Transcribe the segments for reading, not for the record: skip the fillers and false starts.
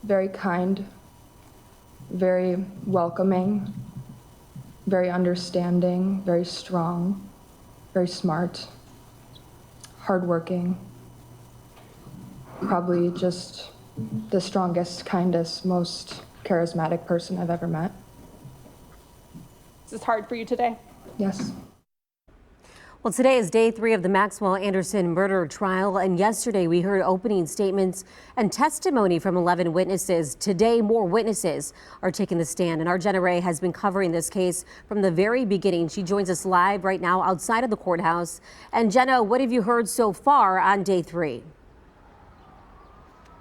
very kind, very welcoming, very understanding, very strong, very smart, hardworking, probably just the strongest, kindest, most charismatic person I've ever met. Is this hard for you today? Yes. Well, today is day 3 of the Maxwell Anderson murder trial, and yesterday we heard opening statements and testimony from 11 witnesses. Today, more witnesses are taking the stand, and our Jenna Ray has been covering this case from the very beginning. She joins us live right now outside of the courthouse. And Jenna, what have you heard so far on day 3?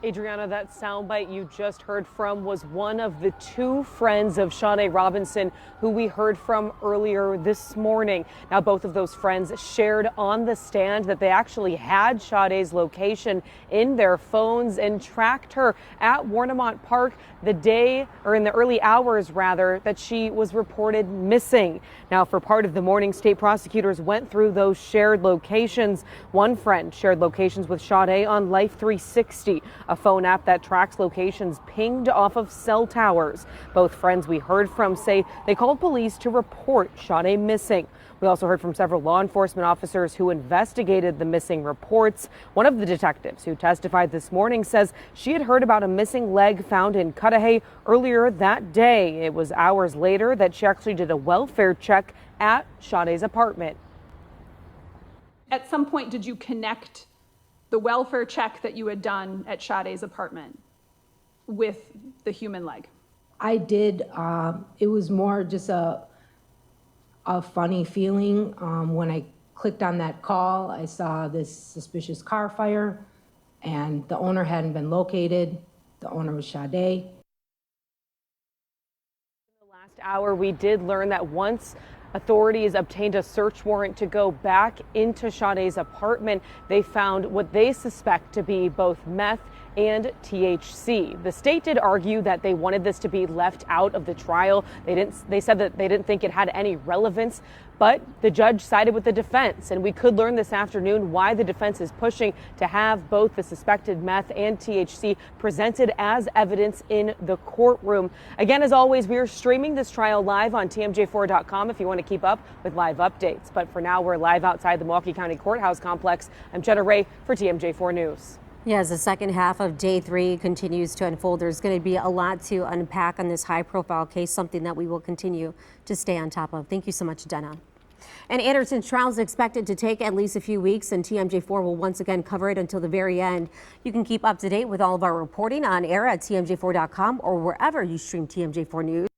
Adriana, that soundbite you just heard from was one of the 2 friends of Sade Robinson who we heard from earlier this morning. Now, both of those friends shared on the stand that they actually had Sade's location in their phones and tracked her at Warnimont Park the day, or in the early hours rather, that she was reported missing. Now, for part of the morning, state prosecutors went through those shared locations. One friend shared locations with Sade on Life 360, a phone app that tracks locations pinged off of cell towers. Both friends we heard from say they called police to report Sade missing. We also heard from several law enforcement officers who investigated the missing reports. One of the detectives who testified this morning says she had heard about a missing leg found in Cudahy earlier that day. It was hours later that she actually did a welfare check at Sade's apartment. At some point, did you connect the welfare check that you had done at Sade's apartment with the human leg? I did. It was more just a funny feeling. When I clicked on that call, I saw this suspicious car fire, and the owner hadn't been located. The owner was Sade. In the last hour, we did learn that once authorities obtained a search warrant to go back into Sade's apartment, they found what they suspect to be both meth and THC. The state did argue that they wanted this to be left out of the trial. They said that they didn't think it had any relevance, but the judge sided with the defense, and we could learn this afternoon why the defense is pushing to have both the suspected meth and THC presented as evidence in the courtroom. Again, as always, we are streaming this trial live on TMJ4.com if you want to keep up with live updates. But for now, we're live outside the Milwaukee County Courthouse complex. I'm Jenna Ray for TMJ4 News. Yeah, as the second half of day 3 continues to unfold, there's going to be a lot to unpack on this high-profile case, something that we will continue to stay on top of. Thank you so much, Jenna. And Anderson's trial is expected to take at least a few weeks, and TMJ4 will once again cover it until the very end. You can keep up to date with all of our reporting on air at TMJ4.com or wherever you stream TMJ4 News.